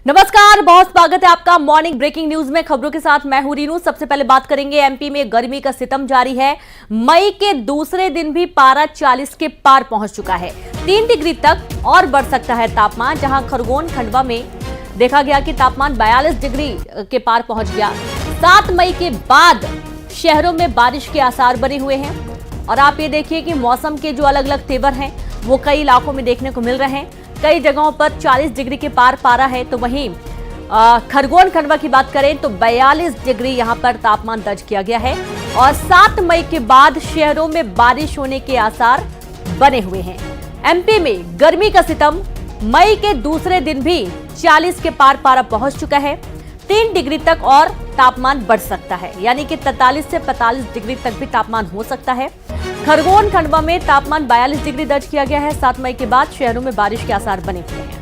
नमस्कार, बहुत स्वागत है आपका मॉर्निंग ब्रेकिंग न्यूज में। खबरों के साथ मैं हूं रीनू। सबसे पहले बात करेंगे, एमपी में गर्मी का सितम जारी है। मई के दूसरे दिन भी पारा 40 के पार पहुंच चुका है। 3 डिग्री तक और बढ़ सकता है तापमान, जहां खरगोन खंडवा में देखा गया कि तापमान 42 डिग्री के पार पहुंच गया। 7 मई के बाद शहरों में बारिश के आसार बने हुए हैं और आप ये देखिए कि मौसम के जो अलग अलग तेवर हैं वो कई इलाकों में देखने को मिल रहे हैं। कई जगहों पर 40 डिग्री के पार पारा है, तो वहीं खरगोन खंडवा की बात करें तो 42 डिग्री यहां पर तापमान दर्ज किया गया है और 7 मई के बाद शहरों में बारिश होने के आसार बने हुए हैं। एमपी में गर्मी का सितम मई के दूसरे दिन भी 40 के पार पारा पहुंच चुका है। 3 डिग्री तक और तापमान बढ़ सकता है, यानी कि 43 से 45 डिग्री तक भी तापमान हो सकता है। खरगोन खंडवा में तापमान 42 डिग्री दर्ज किया गया है। 7 मई के बाद शहरों में बारिश के आसार बने हुए हैं।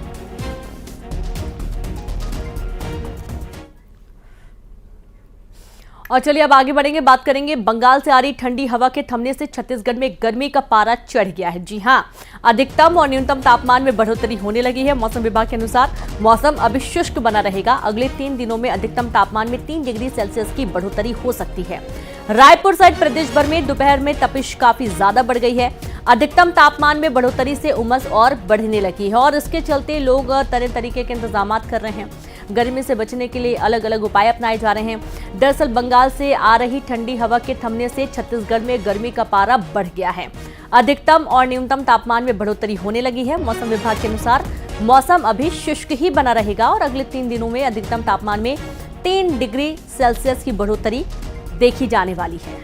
और चलिए अब आगे बढ़ेंगे, बात करेंगे बंगाल से आ रही ठंडी हवा के थमने से छत्तीसगढ़ में गर्मी का पारा चढ़ गया है। जी हां, अधिकतम और न्यूनतम तापमान में बढ़ोतरी होने लगी है। मौसम विभाग के अनुसार मौसम अभी शुष्क बना रहेगा। अगले 3 दिनों में अधिकतम तापमान में 3 डिग्री सेल्सियस की बढ़ोतरी हो सकती है। रायपुर सहित प्रदेश भर में दोपहर में तपिश काफी ज्यादा बढ़ गई है। अधिकतम तापमान में बढ़ोतरी से उमस और बढ़ने लगी है और इसके चलते लोग तरह तरीके के इंतजाम कर रहे हैं। गर्मी से बचने के लिए अलग अलग उपाय अपनाए जा रहे हैं। दरअसल बंगाल से आ रही ठंडी हवा के थमने से छत्तीसगढ़ में गर्मी का पारा बढ़ गया है। अधिकतम और न्यूनतम तापमान में बढ़ोतरी होने लगी है। मौसम विभाग के अनुसार मौसम अभी शुष्क ही बना रहेगा और अगले 3 दिनों में अधिकतम तापमान में 3 डिग्री सेल्सियस की बढ़ोतरी देखी जाने वाली है।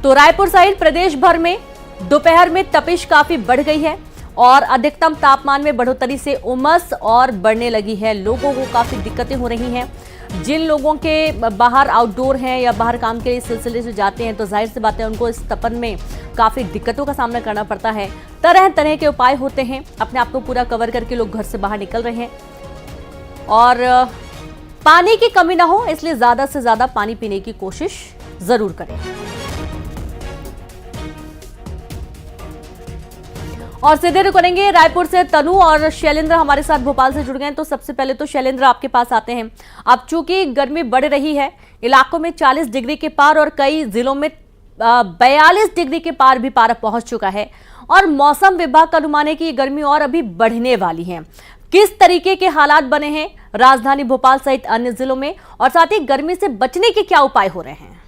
तो रायपुर सहित प्रदेश भर में दोपहर में तपिश काफी बढ़ गई है और अधिकतम तापमान में बढ़ोतरी से उमस और बढ़ने लगी है। लोगों को काफी दिक्कतें हो रही हैं। जिन लोगों के बाहर आउटडोर हैं या बाहर काम के सिलसिले से जाते हैं तो जाहिर सी बात है उनको इस तपन में काफी दिक्कतों का सामना करना पड़ता है। तरह तरह के उपाय होते हैं। अपने आप को पूरा कवर करके लोग घर से बाहर निकल रहे हैं और पानी की कमी ना हो इसलिए ज्यादा से ज्यादा पानी पीने की कोशिश जरूर करें। और सीधे रुकेंगे रायपुर से तनु और शैलेंद्र हमारे साथ भोपाल से जुड़ गए हैं। तो सबसे पहले तो शैलेंद्र आपके पास आते हैं। अब चूंकि गर्मी बढ़ रही है, इलाकों में 40 डिग्री के पार और कई जिलों में 42 डिग्री के पार भी पारा पहुंच चुका है और मौसम विभाग का अनुमान है कि ये गर्मी और अभी बढ़ने वाली है। किस तरीके के हालात बने हैं राजधानी भोपाल सहित अन्य जिलों में और साथ ही गर्मी से बचने के क्या उपाय हो रहे हैं?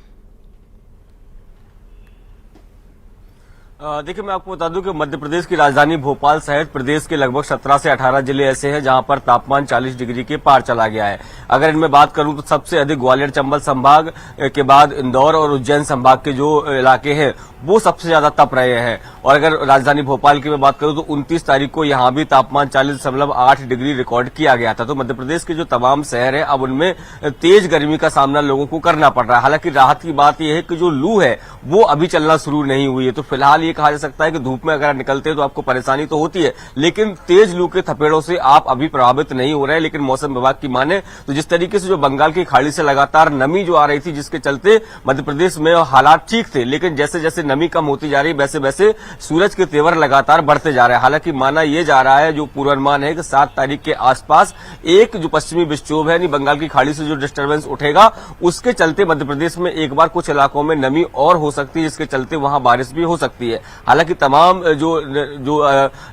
देखिए, मैं आपको बता दूं कि मध्य प्रदेश की राजधानी भोपाल सहित प्रदेश के लगभग 17 से 18 जिले ऐसे हैं जहां पर तापमान 40 डिग्री के पार चला गया है। अगर इनमें बात करूं तो सबसे अधिक ग्वालियर चंबल संभाग के बाद इंदौर और उज्जैन संभाग के जो इलाके हैं वो सबसे ज्यादा तप रहे हैं। और अगर राजधानी भोपाल की मैं बात करूं तो 29 तारीख को यहां भी तापमान 40.8 डिग्री रिकॉर्ड किया गया था। तो मध्य प्रदेश के जो तमाम शहर हैं अब उनमें तेज गर्मी का सामना लोगों को करना पड़ रहा है। हालांकि राहत की बात यह है कि जो लू है वो अभी चलना शुरू नहीं हुई है। तो फिलहाल कहा जा सकता है कि धूप में अगर निकलते हैं तो आपको परेशानी तो होती है, लेकिन तेज लू के थपेड़ों से आप अभी प्रभावित नहीं हो रहे हैं। लेकिन मौसम विभाग की माने तो जिस तरीके से जो बंगाल की खाड़ी से लगातार नमी जो आ रही थी जिसके चलते मध्य प्रदेश में हालात ठीक थे, लेकिन जैसे जैसे नमी कम होती जा रही वैसे वैसे सूरज के तेवर लगातार बढ़ते जा रहे हैं। हालांकि माना यह जा रहा है, जो पूर्वानुमान है कि 7 तारीख के आसपास एक जो पश्चिमी विक्षोभ है बंगाल की खाड़ी से जो डिस्टर्बेंस उठेगा उसके चलते मध्य प्रदेश में एक बार कुछ इलाकों में नमी और हो सकती है, जिसके चलते वहां बारिश भी हो सकती है। हालांकि तमाम जो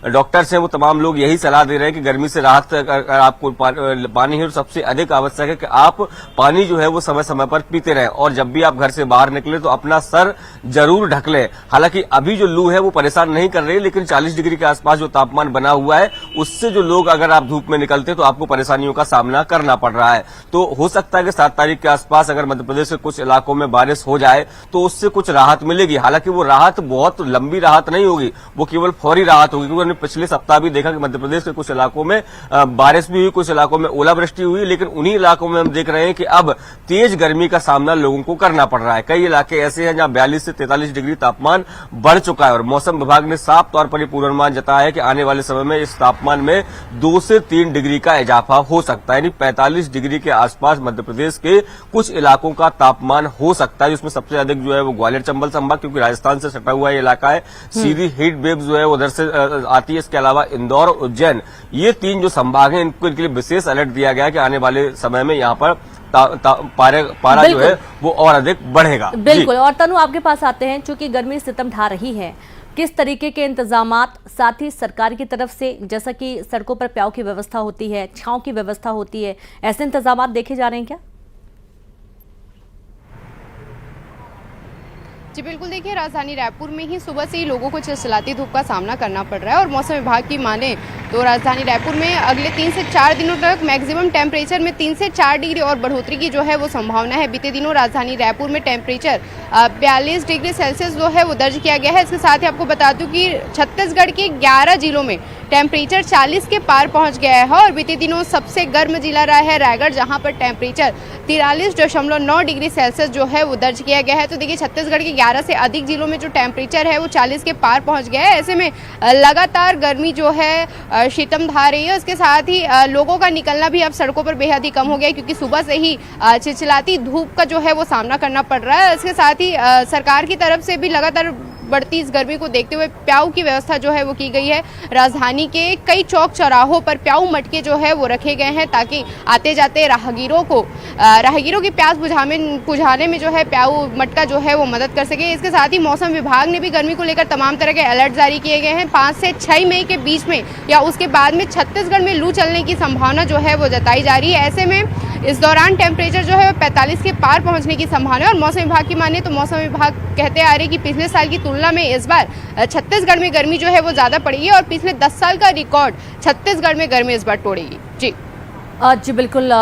डॉक्टर्स हैं वो तमाम लोग यही सलाह दे रहे हैं कि गर्मी से राहत अगर आपको पानी है तो सबसे अधिक आवश्यक है कि आप पानी जो है वो समय समय पर पीते रहें और जब भी आप घर से बाहर निकले तो अपना सर जरूर ढक लें। हालांकि अभी जो लू है वो परेशान नहीं कर रही, लेकिन 40 डिग्री के आसपास जो तापमान बना हुआ है उससे जो लोग अगर आप धूप में निकलते तो आपको परेशानियों का सामना करना पड़ रहा है। तो हो सकता है कि 7 तारीख के आसपास अगर मध्य प्रदेश के कुछ इलाकों में बारिश हो जाए तो उससे कुछ राहत मिलेगी। हालांकि वो राहत बहुत लंबी राहत नहीं होगी, वो केवल फौरी राहत होगी, क्योंकि हमने पिछले सप्ताह भी देखा कि मध्य प्रदेश के कुछ इलाकों में बारिश भी हुई, कुछ इलाकों में ओलावृष्टि हुई, लेकिन उन्हीं इलाकों में हम देख रहे हैं कि अब तेज गर्मी का सामना लोगों को करना पड़ रहा है। कई इलाके ऐसे हैं जहां 42 से 43 डिग्री तापमान बढ़ चुका है और मौसम विभाग ने साफ तौर पर पूर्वानुमान जताया है कि आने वाले समय में इस तापमान में 2 से 3 डिग्री का इजाफा हो सकता है, यानी 45 डिग्री के आसपास मध्य प्रदेश के कुछ इलाकों का तापमान हो सकता है, जिसमें सबसे अधिक जो है वो ग्वालियर चंबल संभाग, क्योंकि राजस्थान से सटा हुआ ये इलाका है, सीधी हीट वेव जो है उधर से आती है। इसके अलावा इंदौर, उज्जैन, ये 3 जो संभाग हैं इनके लिए विशेष अलर्ट दिया गया है कि आने वाले समय में यहाँ पर पारा जो है वो और अधिक बढ़ेगा। बिल्कुल। और तनु, आपके पास आते हैं, चूंकि गर्मी सितम ढा रही है, किस तरीके के इंतजामात साथ ही सरकार की तरफ से, जैसा कि सड़कों पर प्याऊ की व्यवस्था होती है, छांव की व्यवस्था होती है, ऐसे इंतजामात देखे जा रहे हैं क्या? जी बिल्कुल, देखिए राजधानी रायपुर में ही सुबह से ही लोगों को चिलचिलाती धूप का सामना करना पड़ रहा है और मौसम विभाग की माने तो राजधानी रायपुर में अगले 3 से 4 दिनों तक मैक्सिमम टेम्परेचर में 3 से 4 डिग्री और बढ़ोतरी की जो है वो संभावना है। बीते दिनों राजधानी रायपुर में टेम्परेचर 42 डिग्री सेल्सियस जो है वो दर्ज किया गया है। इसके साथ ही आपको बता दूं कि छत्तीसगढ़ के 11 जिलों में टेम्परेचर 40 के पार पहुंच गया है और बीते दिनों सबसे गर्म जिला रहा है रायगढ़, जहां पर टेम्परेचर 43.9 डिग्री सेल्सियस जो है वो दर्ज किया गया है। तो देखिए छत्तीसगढ़ के 11 से अधिक जिलों में जो टेम्परेचर है वो 40 के पार पहुंच गया है। ऐसे में लगातार गर्मी जो है शीतम ढा रही है। उसके साथ ही लोगों का निकलना भी अब सड़कों पर बेहद ही कम हो गया है, क्योंकि सुबह से ही चिलचिलाती धूप का जो है वो सामना करना पड़ रहा है। इसके साथ ही सरकार की तरफ से भी लगातार बढ़ती इस गर्मी को देखते हुए प्याऊ की व्यवस्था जो है वो की गई है। राजधानी के कई चौक चौराहों पर प्याऊ मटके जो है वो रखे गए हैं, ताकि आते जाते राहगीरों की प्यास बुझाने में जो है प्याऊ मटका जो है वो मदद कर सके। इसके साथ ही मौसम विभाग ने भी गर्मी को लेकर तमाम तरह के अलर्ट जारी किए गए हैं। 5 से 6 मई के बीच में या उसके बाद में छत्तीसगढ़ में लू चलने की संभावना जो है वो जताई जा रही है। ऐसे में इस दौरान टेम्परेचर जो है 45 के पार पहुंचने की संभावना है और मौसम विभाग की माने तो मौसम विभाग कहते आ रहे कि पिछले साल की तुलना में इस बार छत्तीसगढ़ में गर्मी जो है वो ज्यादा पड़ेगी और पिछले 10 साल का रिकॉर्ड छत्तीसगढ़ में गर्मी इस बार तोड़ेगी। जी बिल्कुल,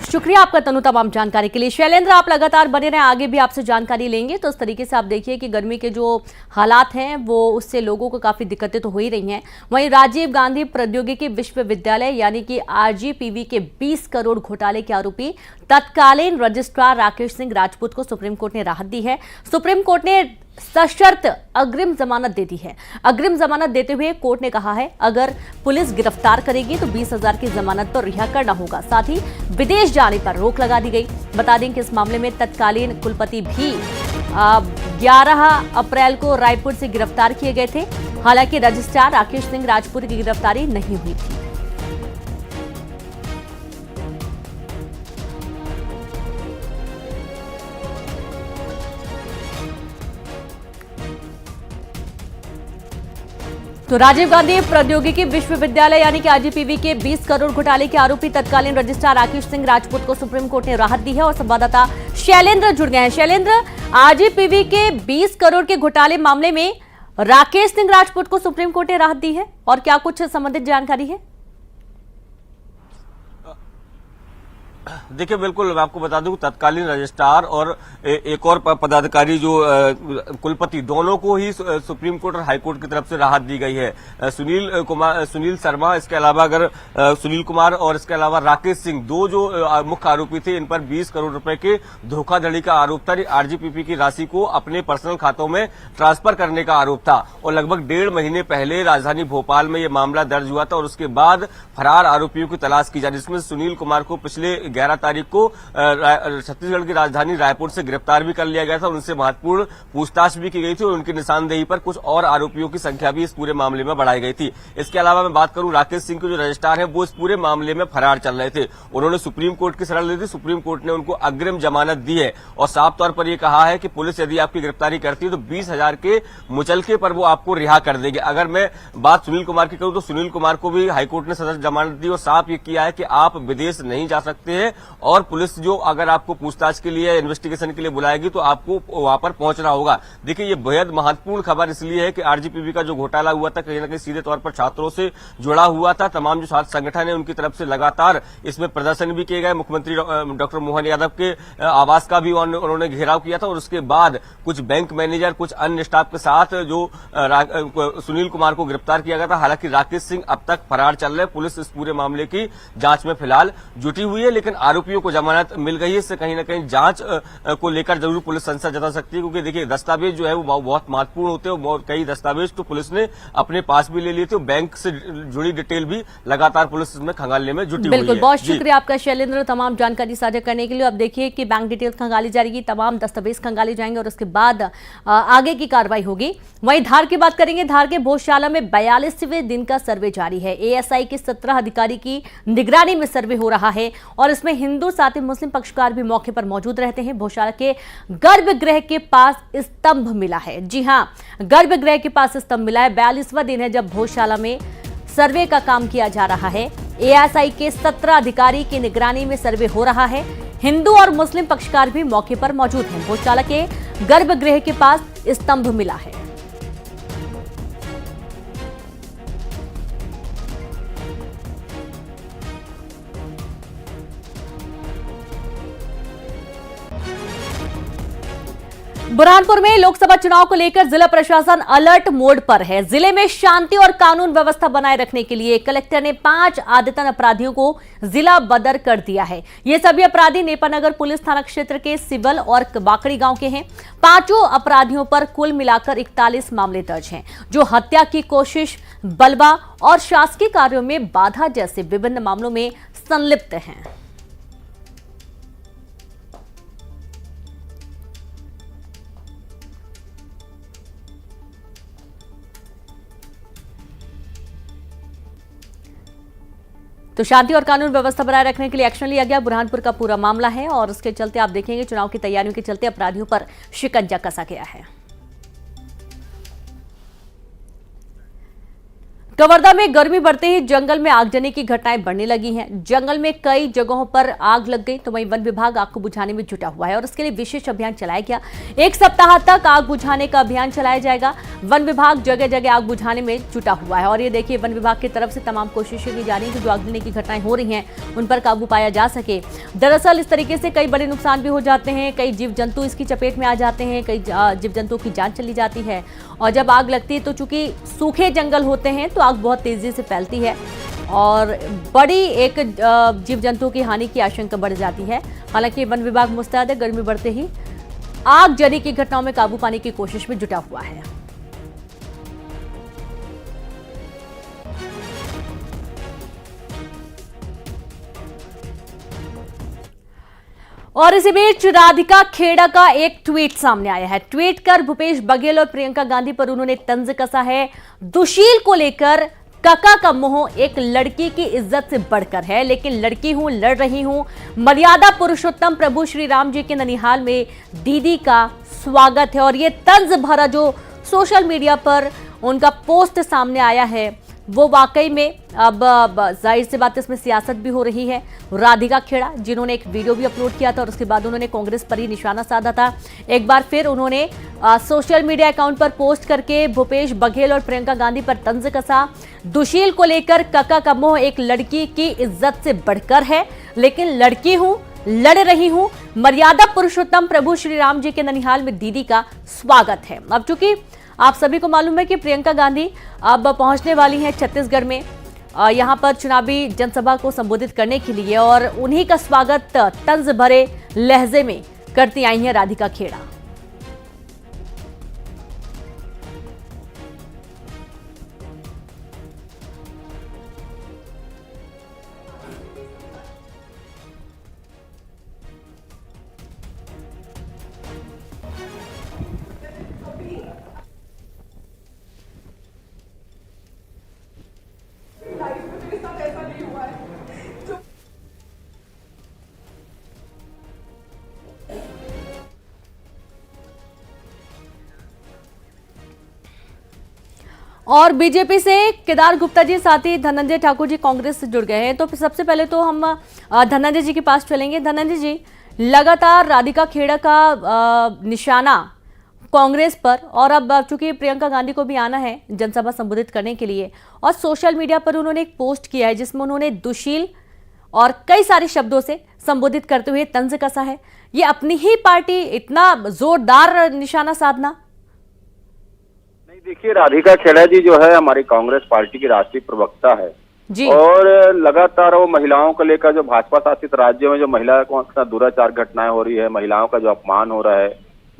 शुक्रिया आपका तनु तमाम जानकारी के लिए। शैलेंद्र, आप लगातार बने रहें, आगे भी आपसे जानकारी लेंगे। तो इस तरीके से आप देखिए कि गर्मी के जो हालात हैं वो उससे लोगों को काफ़ी दिक्कतें तो हो ही रही हैं। वहीं राजीव गांधी प्रौद्योगिकी विश्वविद्यालय यानी कि आरजीपीवी के 20 करोड़ घोटाले के आरोपी तत्कालीन रजिस्ट्रार राकेश सिंह राजपूत को सुप्रीम कोर्ट ने राहत दी है। सुप्रीम कोर्ट ने सशर्त अग्रिम जमानत दे दी है। अग्रिम जमानत देते हुए कोर्ट ने कहा है, अगर पुलिस गिरफ्तार करेगी तो 20,000 की जमानत पर रिहा करना होगा। साथ ही विदेश जाने पर रोक लगा दी गई। बता दें कि इस मामले में तत्कालीन कुलपति भी 11 अप्रैल को रायपुर से गिरफ्तार किए गए थे। हालांकि रजिस्ट्रार राकेश सिंह राजपूत की गिरफ्तारी नहीं हुई थी। तो राजीव गांधी प्रौद्योगिकी विश्वविद्यालय यानी कि आरजीपीवी के 20 करोड़ घोटाले के आरोपी तत्कालीन रजिस्ट्रार राकेश सिंह राजपूत को सुप्रीम कोर्ट ने राहत दी है और संवाददाता शैलेंद्र जुड़ गए हैं। शैलेंद्र, आरजीपीवी के 20 करोड़ के घोटाले मामले में राकेश सिंह राजपूत को सुप्रीम कोर्ट ने राहत दी है और क्या कुछ संबंधित जानकारी है? देखिए, बिल्कुल मैं आपको बता दूं तत्कालीन रजिस्ट्रार और एक और पदाधिकारी जो कुलपति, दोनों को ही सुप्रीम कोर्ट और हाई कोर्ट की तरफ से राहत दी गई है। सुनील शर्मा, इसके अलावा अगर सुनील कुमार और इसके अलावा राकेश सिंह, दो जो मुख्य आरोपी थे, इन पर 20 करोड़ रुपए के धोखाधड़ी का आरोप था। आरजीपीवी की राशि को अपने पर्सनल खातों में ट्रांसफर करने का आरोप था और लगभग 1.5 महीने पहले राजधानी भोपाल में यह मामला दर्ज हुआ था और उसके बाद फरार आरोपियों की तलाश की जा रही, जिसमें सुनील कुमार को पिछले 11 तारीख को छत्तीसगढ़ की राजधानी रायपुर से गिरफ्तार भी कर लिया गया था। उनसे महत्वपूर्ण पूछताछ भी की गई थी और उनकी निशानदेही पर कुछ और आरोपियों की संख्या भी इस पूरे मामले में बढ़ाई गई थी। इसके अलावा मैं बात करूं, राकेश सिंह के जो रजिस्ट्रार हैं वो इस पूरे मामले में फरार चल रहे थे। उन्होंने सुप्रीम कोर्ट की शरण ली थी। सुप्रीम कोर्ट ने उनको अग्रिम जमानत दी है और साफ तौर पर यह कहा है कि पुलिस यदि आपकी गिरफ्तारी करती है तो 20,000 के मुचलके पर वो आपको रिहा कर देगी। अगर मैं बात सुनील कुमार की करूं तो सुनील कुमार को भी हाईकोर्ट ने सशर्त जमानत दी और साफ ये किया है कि आप विदेश नहीं जा सकते हैं और पुलिस जो अगर आपको पूछताछ के लिए, इन्वेस्टिगेशन के लिए बुलाएगी तो आपको वहां पर पहुंचना होगा। देखिए, ये बेहद महत्वपूर्ण खबर इसलिए है कि आरजीपीवी का जो घोटाला हुआ था कहीं न कहीं सीधे तौर पर छात्रों से जुड़ा हुआ था। तमाम जो छात्र संगठन है उनकी तरफ से लगातार इसमें प्रदर्शन भी किए गए। मुख्यमंत्री डॉक्टर मोहन यादव के आवास का भी उन्होंने घेराव किया था और उसके बाद कुछ बैंक मैनेजर, कुछ अन्य स्टाफ के साथ जो सुनील कुमार को गिरफ्तार किया गया था। हालांकि राकेश सिंह अब तक फरार चल रहे। पुलिस इस पूरे मामले की जांच में फिलहाल जुटी हुई है, लेकिन लेकिन आरोपियों को जमानत मिल गई है। इससे कहीं ना कहीं जांच को लेकर जरूर पुलिस संशय जता सकती है, क्योंकि देखिए दस्तावेज जो है वो बहुत महत्वपूर्ण होते हैं और कई दस्तावेज तो पुलिस ने अपने पास भी ले लिए थे। बैंक से जुड़ी डिटेल भी लगातार पुलिस इसमें खंगालने में जुटी हुई है। बिल्कुल, बहुत शुक्रिया आपका शैलेंद्र तमाम जानकारी साझा करने के लिए। अब देखिए कि बैंक डिटेल्स खंगाली जाएगी, तमाम दस्तावेज खंगाले जाएंगे और उसके बाद आगे की कार्रवाई होगी। वहीं धार की बात करेंगे। धार के भोजशाला में 42वें दिन का सर्वे जारी है। एएसआई के 17 अधिकारी की निगरानी में सर्वे हो रहा है और इसमें हिंदू साथ ही मुस्लिम पक्षकार भी मौके पर मौजूद रहते हैं। भोजशाला के गर्भगृह के पास स्तंभ मिला है। जी हां, गर्भगृह के पास स्तंभ मिला है। 42वां दिन है जब भोजशाला में सर्वे का काम किया जा रहा है। एएसआई के 17 अधिकारी की निगरानी में सर्वे हो रहा है। हिंदू और मुस्लिम पक्षकार भी मौके पर मौजूद हैं। भोजशाला के गर्भगृह के पास स्तंभ मिला है। बुरहानपुर में लोकसभा चुनाव को लेकर जिला प्रशासन अलर्ट मोड पर है। जिले में शांति और कानून व्यवस्था बनाए रखने के लिए कलेक्टर ने 5 आदतन अपराधियों को जिला बदर कर दिया है। ये सभी अपराधी नेपानगर पुलिस थाना क्षेत्र के सिवल और बाकड़ी गांव के हैं। 5 अपराधियों पर कुल मिलाकर 41 मामले दर्ज हैं, जो हत्या की कोशिश, बलवा और शासकीय कार्यों में बाधा जैसे विभिन्न मामलों में संलिप्त हैं। तो शांति और कानून व्यवस्था बनाए रखने के लिए एक्शन लिया गया। बुरहानपुर का पूरा मामला है और उसके चलते आप देखेंगे चुनाव की तैयारियों के चलते अपराधियों पर शिकंजा कसा गया है। कवर्धा में गर्मी बढ़ते ही जंगल में आगजनी की घटनाएं बढ़ने लगी हैं। जंगल में कई जगहों पर आग लग गई, तो वहीं वन विभाग आग को बुझाने में जुटा हुआ है और इसके लिए विशेष अभियान चलाया गया। 1 सप्ताह तक आग बुझाने का अभियान चलाया जाएगा। वन विभाग जगह जगह आग बुझाने में जुटा हुआ है और ये देखिए वन विभाग की तरफ से तमाम कोशिशें की जा रही है कि जो आगजनी की घटनाएं हो रही हैं उन पर काबू पाया जा सके। दरअसल इस तरीके से कई बड़े नुकसान भी हो जाते हैं, कई जीव जंतु इसकी चपेट में आ जाते हैं, कई जीव जंतुओं की जान चली जाती है और जब आग लगती है तो चूंकि सूखे जंगल होते हैं तो आग बहुत तेजी से फैलती है और बड़ी एक जीव जंतुओं की हानि की आशंका बढ़ जाती है। हालांकि वन विभाग मुस्तैद है, गर्मी बढ़ते ही आगजनी की घटनाओं में काबू पाने की कोशिश में जुटा हुआ है। और इसी बीच राधिका खेड़ा का एक ट्वीट सामने आया है। ट्वीट कर भूपेश बघेल और प्रियंका गांधी पर उन्होंने तंज कसा है। दुशील को लेकर काका का मोह एक लड़की की इज्जत से बढ़कर है, लेकिन लड़की हूं, लड़ रही हूं। मर्यादा पुरुषोत्तम प्रभु श्री राम जी के ननिहाल में दीदी का स्वागत है। और ये तंज भरा जो सोशल मीडिया पर उनका पोस्ट सामने आया है वो वाकई में अब जाहिर सी बात इसमें सियासत भी हो रही है। राधिका खेड़ा जिन्होंने एक वीडियो भी अपलोड किया था और उसके बाद उन्होंने कांग्रेस पर ही निशाना साधा था। एक बार फिर उन्होंने सोशल मीडिया अकाउंट पर पोस्ट करके भूपेश बघेल और प्रियंका गांधी पर तंज कसा। दुशील को लेकर काका का मोह एक लड़की की इज्जत से बढ़कर है, लेकिन लड़की हूं, लड़ रही हूं। मर्यादा पुरुषोत्तम प्रभु श्री राम जी के ननिहाल में दीदी का स्वागत है। अब चूंकि आप सभी को मालूम है कि प्रियंका गांधी अब पहुंचने वाली हैं छत्तीसगढ़ में यहां पर चुनावी जनसभा को संबोधित करने के लिए और उन्हीं का स्वागत तंज भरे लहजे में करती आई हैं राधिका खेड़ा। और बीजेपी से केदार गुप्ता जी साथ ही धनंजय ठाकुर जी कांग्रेस से जुड़ गए हैं। तो सबसे पहले तो हम धनंजय जी के पास चलेंगे। धनंजय जी, लगातार राधिका खेड़ा का निशाना कांग्रेस पर और अब चूंकि प्रियंका गांधी को भी आना है जनसभा संबोधित करने के लिए और सोशल मीडिया पर उन्होंने एक पोस्ट किया है जिसमें उन्होंने दुशील और कई सारे शब्दों से संबोधित करते हुए तंज कसा है। ये अपनी ही पार्टी इतना जोरदार निशाना साधना? देखिए, राधिका खेड़ा जी जो है हमारी कांग्रेस पार्टी की राष्ट्रीय प्रवक्ता है जी। और लगातार वो महिलाओं को लेकर जो भाजपा शासित राज्यों में जो महिला को साथ दुराचार घटनाएं हो रही है, महिलाओं का जो अपमान हो रहा है,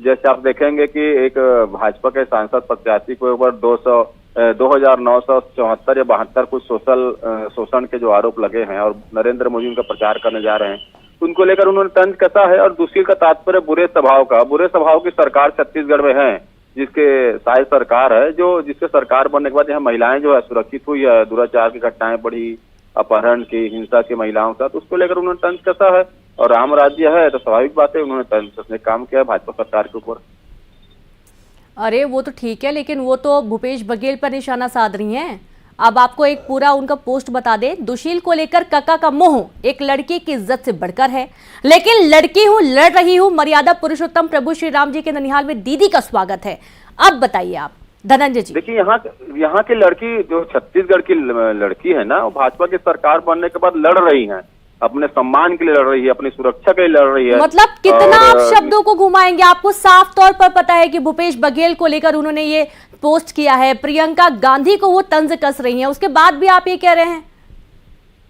जैसे आप देखेंगे कि एक भाजपा के सांसद प्रत्याशी के ऊपर 2,974 या 72 कुछ शोषण के जो आरोप लगे हैं और नरेंद्र मोदी उनका प्रचार करने जा रहे हैं, उनको लेकर उन्होंने तंज कसा है। और दूसरी का तात्पर्य बुरे स्वभाव की सरकार छत्तीसगढ़ में है, जिसके शायद सरकार है जिसके सरकार बनने के बाद यहाँ महिलाएं जो है सुरक्षित हुई है, दुराचार की घटनाएं बढ़ी, अपहरण की, हिंसा की महिलाओं के साथ, उसको लेकर उन्होंने तंज कसा है। और राम राज्य है तो स्वाभाविक बात है उन्होंने तंज कसने का काम किया है भाजपा सरकार के ऊपर। अरे वो तो ठीक है, लेकिन वो तो भूपेश बघेल पर निशाना साध रही हैं। अब आपको एक पूरा उनका पोस्ट बता दे, दुशील को लेकर कका का मोह एक लड़की की इज्जत से बढ़कर है, लेकिन लड़की हूं, लड़ रही हूं, मर्यादा पुरुषोत्तम प्रभु श्री राम जी के ननिहाल में दीदी का स्वागत है। अब बताइए आप धनंजय जी। देखिए यहाँ की लड़की जो छत्तीसगढ़ की लड़की है ना, वो भाजपा की सरकार बनने के बाद लड़ रही है, अपने सम्मान के लिए लड़ रही है, अपनी सुरक्षा के लिए लड़ रही है। मतलब कितना आप शब्दों को घुमाएंगे? आपको साफ तौर पर पता है कि भूपेश बघेल को लेकर उन्होंने ये पोस्ट किया है, प्रियंका गांधी को वो तंज कस रही हैं, उसके बाद भी आप ये कह रहे हैं?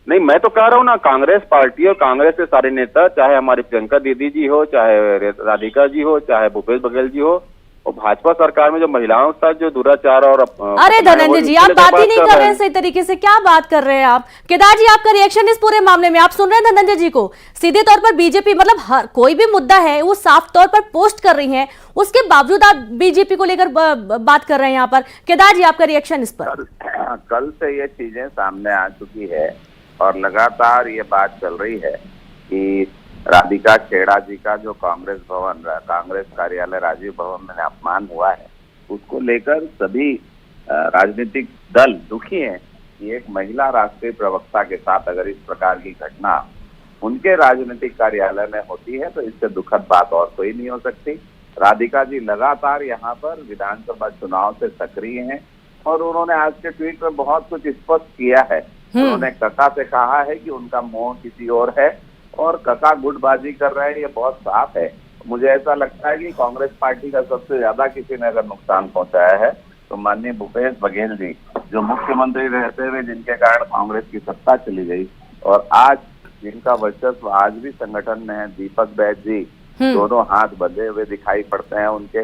नहीं, मैं तो कह रहा हूँ ना, कांग्रेस पार्टी और कांग्रेस के सारे नेता, चाहे हमारी प्रियंका दीदी जी हो, चाहे राधिका जी हो, चाहे भूपेश बघेल जी हो, और भाजपा सरकार में जो महिलाओं के साथ जो दुराचार और अरे धनंजय जी, आप बात ही नहीं कर रहे हैं सही तरीके से। क्या बात कर रहे हैं आप? केदार जी, आपका रिएक्शन इस पूरे मामले में? आप सुन रहे हैं धनंजय जी को? सीधे तौर पर बीजेपी, मतलब हर कोई भी मुद्दा है वो साफ तौर पर पोस्ट कर रही हैं, उसके बावजूद आप बीजेपी को लेकर बात कर रहे हैं यहाँ पर। केदार जी, आपका रिएक्शन इस पर? कल से ये चीजें सामने आ चुकी है और लगातार ये बात चल रही है कि राधिका खेड़ा जी का जो कांग्रेस कार्यालय राजीव भवन में अपमान हुआ है, उसको लेकर सभी राजनीतिक दल दुखी हैं कि एक महिला राष्ट्रीय प्रवक्ता के साथ अगर इस प्रकार की घटना उनके राजनीतिक कार्यालय में होती है तो इससे दुखद बात और कोई नहीं हो सकती। राधिका जी लगातार यहाँ पर विधानसभा चुनाव से सक्रिय हैं और उन्होंने आज के ट्वीट में बहुत कुछ स्पष्ट किया है। उन्होंने कका से कहा है कि उनका मोह किसी और है और कका गुटबाजी कर रहे हैं, ये बहुत साफ है। मुझे ऐसा लगता है कि कांग्रेस पार्टी का सबसे ज्यादा किसी ने अगर नुकसान पहुंचाया है तो माननीय भूपेश बघेल जी, जो मुख्यमंत्री रहते हुए जिनके कारण कांग्रेस की सत्ता चली गई और आज जिनका वर्चस्व आज भी संगठन में है, दीपक बैद जी, दोनों हाथ बंधे हुए दिखाई पड़ते हैं, उनके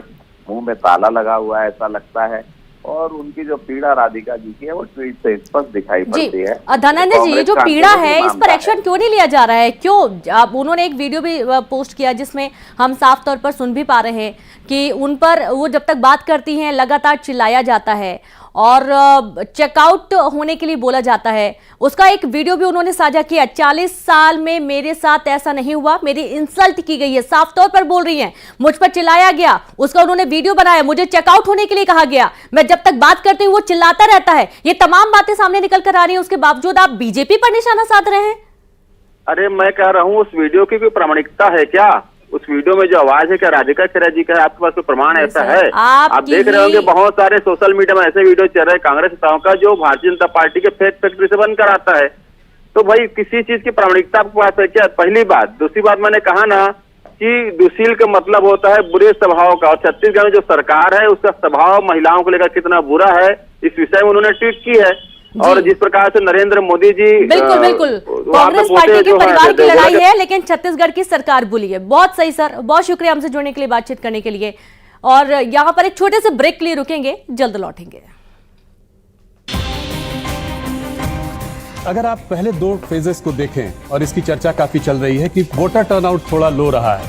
मुंह में ताला लगा हुआ है ऐसा लगता है, और उनकी जो पीड़ा राधिका जी की है वो ट्वीट से स्पष्ट दिखाई पड़ती है। धनंजय जी, ये जो पीड़ा है इस पर एक्शन क्यों नहीं लिया जा रहा है? क्यों? अब उन्होंने एक वीडियो भी पोस्ट किया जिसमें हम साफ तौर पर सुन भी पा रहे हैं कि उन पर वो जब तक बात करती हैं लगातार चिल्लाया जाता है और चेकआउट होने के लिए बोला जाता है। उसका एक वीडियो भी उन्होंने साझा किया। 40 साल में मेरे साथ ऐसा नहीं हुआ, मेरी इंसल्ट की गई है, साफ तौर पर बोल रही हैं, मुझ पर चिल्लाया गया, उसका उन्होंने वीडियो बनाया, मुझे चेकआउट होने के लिए कहा गया, मैं जब तक बात करती हूँ वो चिल्लाता रहता है। ये तमाम बातें सामने निकल कर आ रही है, उसके बावजूद आप बीजेपी पर निशाना साध रहे हैं। अरे मैं कह रहा हूँ उस वीडियो की कोई प्रामाणिकता है क्या? उस वीडियो में जो आवाज है क्या राधिका खेड़ा जी का है? आपके पास कोई प्रमाण ऐसा है? आप देख रहे होंगे बहुत सारे सोशल मीडिया में ऐसे वीडियो चल रहे हैं कांग्रेस नेताओं का जो भारतीय जनता पार्टी के फेक फैक्ट्री से बंद कराता है। तो भाई किसी चीज की प्रामाणिकता आपके पास है क्या? पहली बात। दूसरी बात, मैंने कहा ना कि दुशील का मतलब होता है बुरे स्वभाव का, और छत्तीसगढ़ में जो सरकार है उसका स्वभाव महिलाओं को लेकर कितना बुरा है इस विषय में उन्होंने ट्वीट की है। और जिस प्रकार से नरेंद्र मोदी जी बिल्कुल कांग्रेस पार्टी के परिवार की लड़ाई है, लेकिन छत्तीसगढ़ की सरकार बुली है। बहुत सही सर, बहुत शुक्रिया हमसे जुड़ने के लिए, बातचीत करने के लिए। और यहाँ पर एक छोटे से ब्रेक के लिए रुकेंगे, जल्द लौटेंगे। अगर आप पहले 2 फेजेस को देखें और इसकी चर्चा काफी चल रही है कि वोटर टर्नआउट थोड़ा लो रहा है,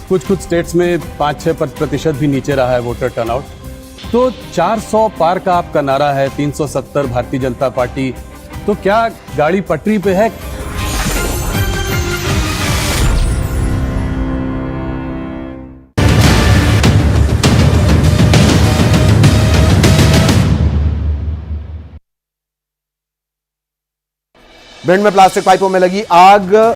कुछ स्टेट्स में 5-6% भी नीचे रहा है वोटर टर्नआउट, तो 400 पार का आपका नारा है, 370 भारतीय जनता पार्टी, तो क्या गाड़ी पटरी पे है? भिंड में प्लास्टिक पाइपों में लगी आग।